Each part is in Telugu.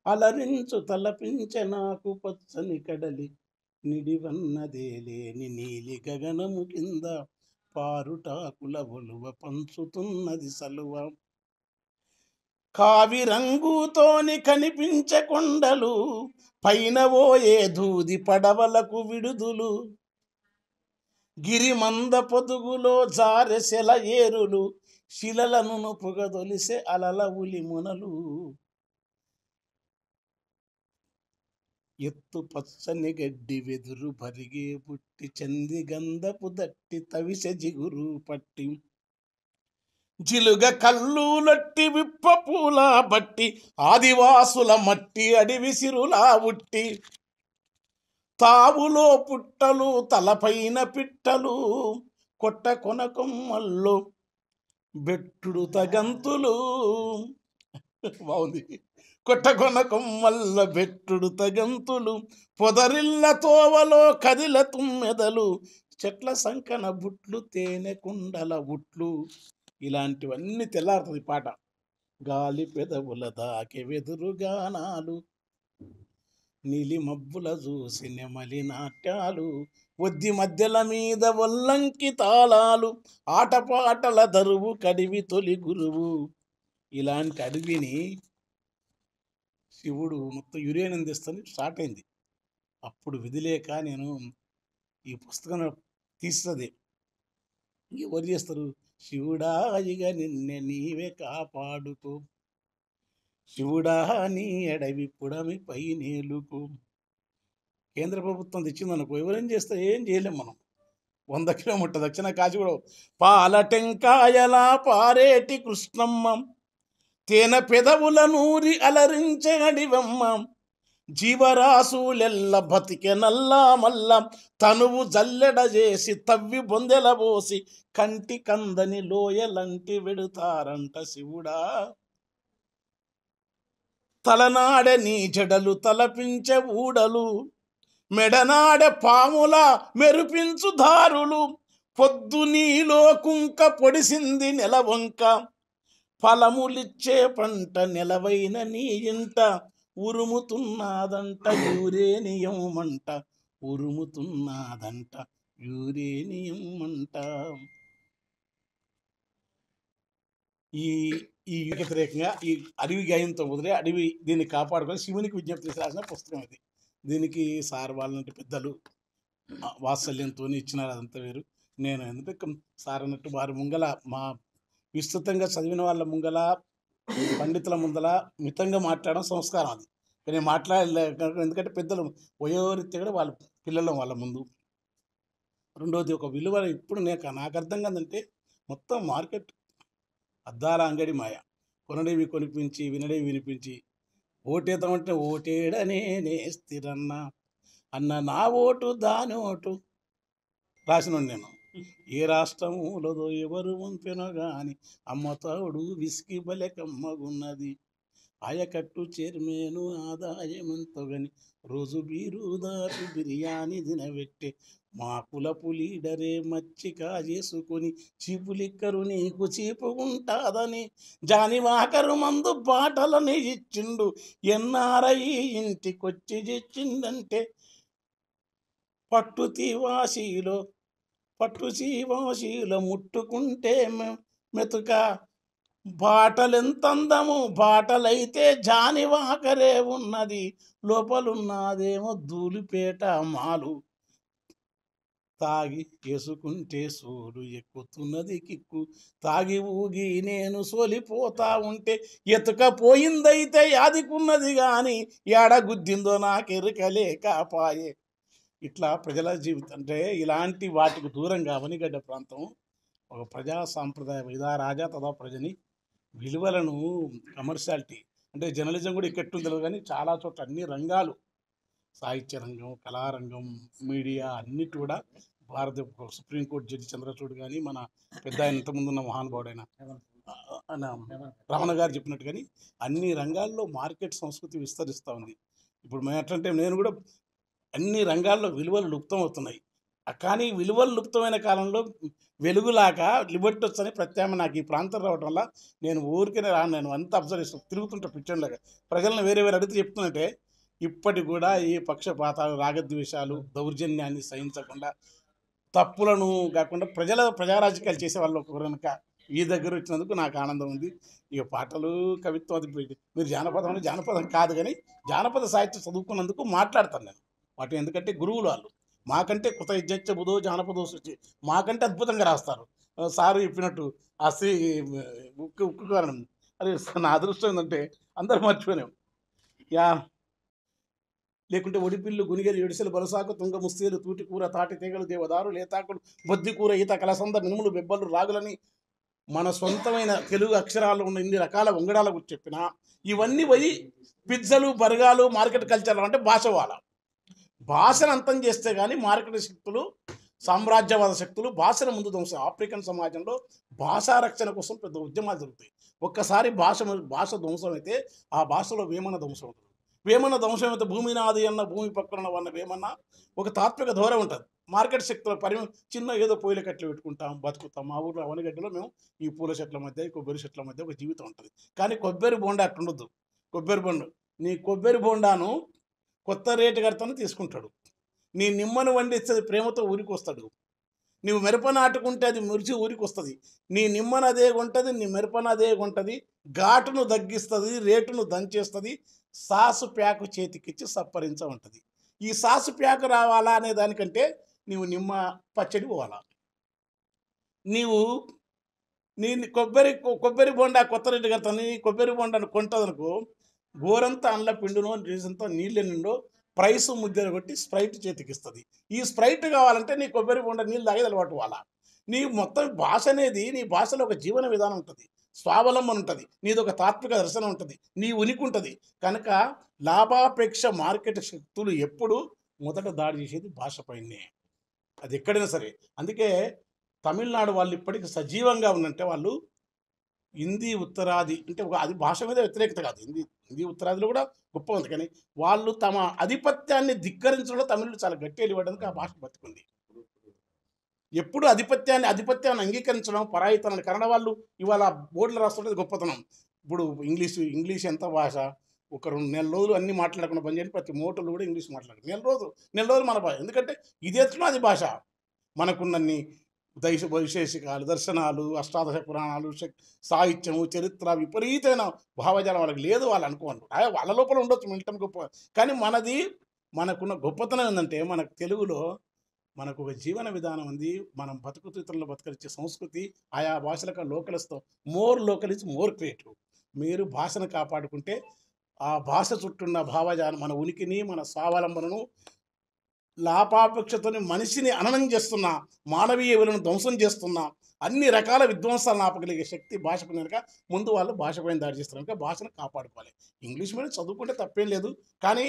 అలరించు తలపించె నాకు పచ్చని కడలి నిడివన్నదే లేని నీలి గగనము కింద పారుటాకుల ఒలువ పంచుతున్నది సలువ. కావి రంగుతోని కనిపించే కొండలు పైన ఓయే దూది పడవలకు విడుదులు. గిరిమంద పొదుగులో జారె సెల ఏరులు శిలలను పొగదొలిసే అలల ఉలి మునలు. ఎత్తు పచ్చని గడ్డి వెదురు బరిగే పుట్టి చంది గంధపు దట్టి తవిసె జిగురు పట్టి జిలుగ కళ్ళు లట్టి విప్ప పూల బట్టి ఆదివాసుల మట్టి అడివి సిరులా ఉట్టి. తావులో పుట్టలు తలపైన పిట్టలు కొట్ట కొనకొమ్మల్లో బెట్టుడు తగంతులు. బాగుంది. కొట్టకొన కొమ్మల్ల బెట్టుడు తగంతులు పొదరిల్ల తోవలో కదిల తుమ్మెదలు చెట్ల సంకన బుట్లు తేనె కుండల బుట్లు. ఇలాంటివన్నీ తెల్లారుతుంది పాట. గాలి పెదవుల దాకె వెదురు గానాలు నీలి మబ్బుల చూసి నెమలి నాట్యాలు ఒద్ది మధ్యల మీద ఒల్లంకి తాళాలు ఆటపాటల దరువు కడివి తొలి గురువు. ఇలాంటి అడవిని శివుడు మొత్తం యురేనియం తెస్తని స్టార్ట్ అయింది. అప్పుడు విధిలేక నేను ఈ పుస్తకం తీస్తుంది. ఎవరు చేస్తారు? శివుడా ఇక నిన్నే నీవే కాపాడుకో, శివుడా నీ అడవి పుడమి పై నేలుకో. కేంద్ర ప్రభుత్వం తెచ్చిందనుకో ఎవరేం చేస్తారు? ఏం చేయలేం మనం. 100 కిలోమీటర్ దక్షిణ కాశీ కూడా పాల టెంకాయలా పారేటి కృష్ణమ్మ తేనె పెదవుల నూరి అలరించే అడివమ్మ జీవరాశులెల్ల బతికె నల్లా మల్ల తనువు జల్లెడ చేసి తవ్వి బొందెల పోసి కంటి కందని లోయలంటి వెడుతారంట శివుడా. తలనాడె నీ జడలు తలపించే ఊడలు మెడనాడె పాముల మెరుపించు దారులు పొద్దు నీలో కుంక పొడిసింది నెలవంక ఫలములిచ్చే పంట నెలవైన నీ ఇంట ఉరుముతున్నదంట యురేనియం మంట, ఉరుముతున్నదంట యురేనియం మంట. ఈ ఈ వ్యతిరేకంగా ఈ అడవి గాయంతో మొదలై అడవి దీన్ని కాపాడుకొని శివునికి విజ్ఞప్తి చేసి రాసిన పుస్తకం ఇది. దీనికి సార్ వాళ్ళంటే పెద్దలు వాత్సల్యంతో ఇచ్చినారు, అదంతా వేరు. నేను ఎందుకంటే సార్ అన్నట్టు వారి ముంగల మా విస్తృతంగా చదివిన వాళ్ళ ముంగల పండితుల ముందల మితంగా మాట్లాడడం సంస్కారం. అది కానీ మాట్లాడలే, ఎందుకంటే పెద్దలు వయోరీత్యా కూడా వాళ్ళ పిల్లలు వాళ్ళ ముందు. రెండోది ఒక విలువ ఇప్పుడు నాకు అర్థం కాదంటే మొత్తం మార్కెట్ అద్దాల అంగడి మాయ. కొనడేవి కొనిపించి వినడేవి వినిపించి ఓటేద్దామంటే ఓటేడనే స్థిరన్న అన్న నా ఓటు దాని ఓటు రాసిన నేను. ఏ రాష్ట్రములదో ఎవరు వంపెనో గాని అమ్మతావుడు విసికి బలె కమ్మగున్నది ఆయకట్టు చైర్మేను ఆదాయమంతో గని రోజు బీరు దాటి బిర్యానీ తినబెట్టే మా కులపు లీడరే మచ్చిక చేసుకొని చీపులిక్కరు నీకు చీపు ఉంటాదని జానివాకరు మందు బాటలని ఇచ్చిండు ఎన్ఆర్ఐ ఇంటికొచ్చి ఇచ్చిందంటే పట్టు చీవాశీలో ముట్టుకుంటే మెతుక బాటలెంతందము బాటలైతే జానివాకరే ఉన్నది లోపలున్నదేమో ధూళిపేట మాలు తాగి వేసుకుంటే సోలు ఎక్కుతున్నది కిక్కు తాగి ఊగి నేను సోలిపోతా ఉంటే ఎతుకపోయిందైతే యాదికున్నది కానీ ఏడగుద్దిందో నాకెరుకలేకపాయే. ఇట్లా ప్రజల జీవితం అంటే ఇలాంటి వాటికి దూరంగా అవనిగడ్డ ప్రాంతం ఒక ప్రజా సాంప్రదాయ ఇదా రాజా తదా ప్రజని విలువలను కమర్షియాలిటీ అంటే జర్నలిజం కూడా ఇక్కట్టుందో కానీ చాలా చోట్ల అన్ని రంగాలు సాహిత్య రంగం, కళారంగం, మీడియా అన్నిటి కూడా భారత సుప్రీంకోర్టు జడ్జి చంద్రచూడ్ కానీ మన పెద్ద ఆయన ఇంతకుముందున్న మహానుభావుడైన రమణ గారు చెప్పినట్టు కానీ అన్ని రంగాల్లో మార్కెట్ సంస్కృతి విస్తరిస్తూ ఉంది. ఇప్పుడు మేము ఎట్లంటే నేను కూడా అన్ని రంగాల్లో విలువలు లుప్తం అవుతున్నాయి. కానీ విలువలు లుప్తమైన కాలంలో వెలుగులాగా లిబర్టొస్ అని ప్రత్యామ్నాయం నాకు ఈ ప్రాంతం రావడం వల్ల నేను ఊరికనే రాను. నేను అంతా అబ్జర్వ్ చేస్తాను, తిరుగుతుంటా పిచ్చోళ్ళగా. ప్రజలను వేరే వేరే అడిగితే చెప్తున్నట్టే ఇప్పటికి కూడా ఈ పక్షపాతాలు, రాగద్వేషాలు, దౌర్జన్యాన్ని సహించకుండా తప్పులను కాకుండా ప్రజా రాజకీయాలు చేసే వాళ్ళు ఒకరు కనుక ఈ దగ్గర వచ్చినందుకు నాకు ఆనందం ఉంది. ఇక పాటలు, కవిత్వం అది మీరు జానపదం అంటే జానపదం కాదు, కానీ జానపద సాహిత్యం చదువుకున్నందుకు మాట్లాడతాను నేను వాటి. ఎందుకంటే గురువులు వాళ్ళు మాకంటే కొత్త యజ్ఞ బుధో జానపదో సృష్టి మాకంటే అద్భుతంగా రాస్తారు. సారు చెప్పినట్టు ఆ శ్రీ ఉక్కు కారణం అది నా అదృష్టం ఏంటంటే అందరూ మర్చిపోయాం. యా లేకుంటే ఒడిపిల్లు, గునిగెలు, ఎడిసెలు, బలసాకు, తుంగ, ముస్తేలు, తూటికూర, తాటి తీగలు, దేవదారు, లేతాకులు, బొద్దికూర, ఈత, కలసంద, మినుములు, బెబ్బలు, రాగులని మన సొంతమైన తెలుగు అక్షరాలు ఉన్న ఇన్ని రకాల వంగడాల గురించి చెప్పిన ఇవన్నీ పోయి పిజ్జలు, బర్గాలు, మార్కెట్ కల్చర్లు అంటే భాష వాళ్ళ భాషను అంతం చేస్తే కానీ మార్కెట్ శక్తులు, సామ్రాజ్యవాద శక్తులు భాషను ముందు ధ్వంసం. ఆఫ్రికన్ సమాజంలో భాషా రక్షణ కోసం పెద్ద ఉద్యమాలు జరుగుతాయి. ఒక్కసారి భాష ధ్వంసం అయితే ఆ భాషలో వేమన ధ్వంసం ఉంటుంది. వేమన ధ్వంసం అయితే భూమి నాది అన్న, భూమి పక్కన ఉన్న వేమన్న ఒక తాత్విక ధోరణి ఉంటుంది. మార్కెట్ శక్తుల చిన్న ఏదో పూల కట్టలు పెట్టుకుంటాం, బతుకుతాం. మా ఊళ్ళో అవనగడ్డలో మేము ఈ పూల చెట్ల మధ్య, ఈ కొబ్బరి చెట్ల మధ్య ఒక జీవితం ఉంటుంది. కానీ కొబ్బరి బోండా అట్టుండొద్దు. కొబ్బరి బొండ నీ కొబ్బరి బోండాను కొత్త రేటు కడతాను తీసుకుంటాడు. నీ నిమ్మను వండిస్తుంది ప్రేమతో ఊరికి వస్తాడు. నీవు మిరప నాటుకుంటే అది మురిచి ఊరికి వస్తుంది. నీ నిమ్మను అదే కొంటుంది, నీ మిరపను అదే కొంటుంది. ఘాటును తగ్గిస్తుంది, రేటును దంచేస్తుంది. Sauce pack చేతికిచ్చి సప్పరించమంటుంది. ఈ సాసు ప్యాకు రావాలా అనే దానికంటే నీవు నిమ్మ పచ్చడి పోవాలా. నీవు నీ కొబ్బరి బొండా కొత్త రేటు కడతాను, నీ కొబ్బరి బొండాను కొంటదనుకో గోరంతా అండ్ల పిండునో రీసంతా నీళ్ళ నిండో ప్రైస్ ముద్దలు కొట్టి స్ప్రైట్ చేతికిస్తుంది. ఈ స్ప్రైట్ కావాలంటే నీ కొబ్బరి బొండ నీళ్ళు తాగేది అలవాటు వాళ్ళ. నీ మొత్తం భాష అనేది, నీ భాషలో ఒక జీవన విధానం ఉంటుంది, స్వావలంబన ఉంటుంది, నీది ఒక తాత్విక దర్శనం ఉంటుంది, నీ ఉనికి ఉంటుంది. కనుక లాభాపేక్ష మార్కెట్ శక్తులు ఎప్పుడు మొదట దాడి చేసేది భాషపైనే, అది ఎక్కడైనా సరే. అందుకే తమిళనాడు వాళ్ళు ఇప్పటికీ సజీవంగా ఉన్నంటే వాళ్ళు హిందీ ఉత్తరాది అంటే అది భాష మీద వ్యతిరేకత కాదు. హిందీ ఉత్తరాదిలో కూడా గొప్ప ఉంది, కానీ వాళ్ళు తమ ఆధిపత్యాన్ని ధిక్కరించడంలో తమిళులు చాలా గట్టిగా ఇవ్వడానికి ఆ భాష బతుకుంది. ఎప్పుడు ఆధిపత్యాన్ని అంగీకరించడం, పరాయితనాన్ని. కన్నడ వాళ్ళు ఇవాళ బోర్డులు రాస్తుంటే గొప్పతనం. ఇప్పుడు ఇంగ్లీష్ ఎంత భాష, ఒక 2 నెలల రోజులు అన్నీ మాట్లాడకుండా బంద్ చేయండి, ప్రతి మోటర్లు కూడా ఇంగ్లీష్ మాట్లాడారు. నెల రోజులు మన భాష. ఎందుకంటే ఇది ఎత్తున అది భాష. మనకున్నన్ని వైశేషికాలు, దర్శనాలు, అష్టాదశ పురాణాలు, సాహిత్యము, చరిత్ర, విపరీతమైన భావజాలం వాళ్ళకి లేదు. వాళ్ళు అనుకోండి వాళ్ళ లోపల ఉండొచ్చు మిల్టన్ గొప్ప, కానీ మనకున్న గొప్పతనం ఏంటంటే మనకు తెలుగులో మనకు ఒక జీవన విధానం ఉంది. మనం బతుకుతూ ఇతరులను బతకరించే సంస్కృతి. ఆయా భాషలకు లోకలిస్తాం. More local is more creative. మీరు భాషను కాపాడుకుంటే ఆ భాష చుట్టూన్న భావజాలం, మన ఉనికిని, మన స్వావలంబనను, లాభాపేక్షతోని మనిషిని అననం చేస్తున్నా, మానవీయ విలువను ధ్వంసం చేస్తున్నా, అన్ని రకాల విధ్వంసాలను ఆపగలిగే శక్తి భాషకు కనుక ముందు వాళ్ళు భాషపైన దాడి చేస్తారు. కనుక భాషను కాపాడుకోవాలి. ఇంగ్లీష్ మీడియం చదువుకుంటే తప్పేం లేదు, కానీ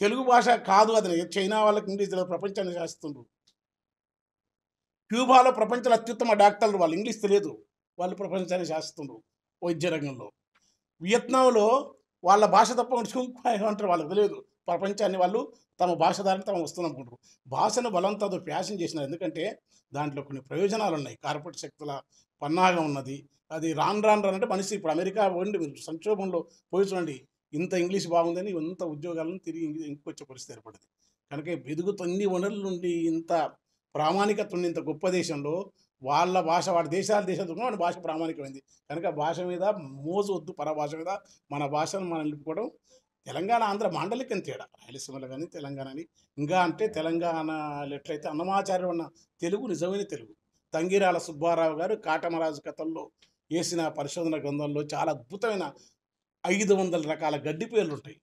తెలుగు భాష కాదు అది. చైనా వాళ్ళకి ఇంగ్లీష్ తెలియదు, ప్రపంచాన్ని శాసిస్తుండ్రు. క్యూబాలో ప్రపంచంలో అత్యుత్తమ డాక్టర్లు వాళ్ళు, ఇంగ్లీష్ తెలియదు, వాళ్ళు ప్రపంచాన్ని శాసిస్తుండ్రు వైద్య రంగంలో. వియత్నాంలో వాళ్ళ భాష తప్ప అంటారు, వాళ్ళకి తెలియదు. ప్రపంచాన్ని వాళ్ళు తమ భాష దారిని తమ వస్తువులు అనుకుంటారు. భాషను బలంతో ఫ్యాషన్ చేసినారు. ఎందుకంటే దాంట్లో కొన్ని ప్రయోజనాలు ఉన్నాయి. కార్పొరేట్ శక్తుల పన్నాగం ఉన్నది. అది రాను అంటే మనిషి ఇప్పుడు అమెరికా వండి సంక్షోభంలో పోయి చూడండి, ఇంత ఇంగ్లీష్ బాగుందని ఇంత ఉద్యోగాలను తిరిగి ఇంకొచ్చే పరిస్థితి ఏర్పడింది. కనుక ఎదుగుతున్ని వనరుల నుండి ఇంత ప్రామాణికత ఉన్న ఇంత గొప్ప దేశంలో వాళ్ళ భాష, వాడి దేశాలు వాడి భాష ప్రామాణికమైంది. కనుక భాష మీద మోజు వద్దు, పరభాష మీద మన భాషను మనం నిలుపుకోవడం. తెలంగాణ ఆంధ్ర మాండలికం తేడా, రాయలసీమలో కానీ తెలంగాణ అని. ఇంకా అంటే తెలంగాణలో ఎట్లయితే అన్నమాచార్యం ఉన్న తెలుగు నిజమైన తెలుగు. తంగిరాల సుబ్బారావు గారు కాటమరాజు కథల్లో వేసిన పరిశోధన గ్రంథంలో చాలా అద్భుతమైన 500 రకాల గడ్డి పేర్లు ఉంటాయి,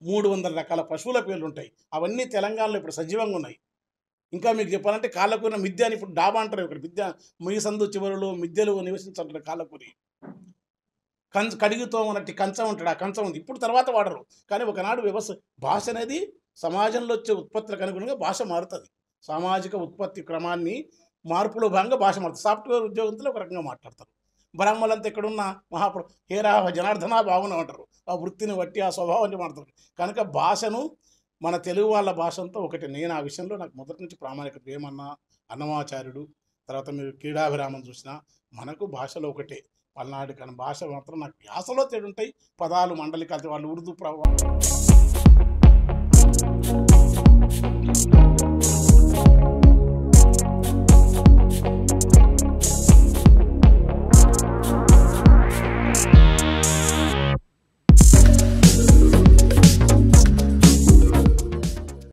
300 రకాల పశువుల పేర్లు ఉంటాయి. అవన్నీ తెలంగాణలో ఇప్పుడు సజీవంగా ఉన్నాయి. ఇంకా మీకు చెప్పాలంటే కాళ్ళకూరిన మిద్దె అని ఇప్పుడు డాబా అంటారు. ఇక్కడ మిద్దె, మొయ్యి సందు చివరిలో మిద్దెలు నివసించారు కాళ్ళకూరి. కడిగితో ఉన్నట్టు కంచం ఉంటాడు, ఆ కంచం ఉంది. ఇప్పుడు తర్వాత వాడరు, కానీ ఒకనాడు భాష అనేది సమాజంలో వచ్చే ఉత్పత్తులకు అనుగుణంగా భాష మారుతుంది. సామాజిక ఉత్పత్తి క్రమాన్ని మార్పులో భాగంగా భాష మారుతుంది. సాఫ్ట్వేర్ ఉద్యోగంతో ఒక రకంగా మాట్లాడతారు. బ్రాహ్మణులంతా ఎక్కడున్న హేరా జనార్దన బాగున్నా అంటారు. ఆ వృత్తిని బట్టి, ఆ స్వభావాన్ని మారుతారు. కనుక భాషను మన తెలుగు వాళ్ళ భాష అంతా ఒకటే. నేను ఆ విషయంలో నాకు మొదటి నుంచి ప్రామాణికత. వేమన్న, అన్నమాచార్యుడు, తర్వాత మీరు క్రీడాభిరామం చూసినా మనకు భాషలో ఒకటే. పల్నాడు కానీ భాష మాత్రం నాకు యాసలో తేడా ఉంటాయి. పదాలు మండలికాలు వాళ్ళు ఉర్దూ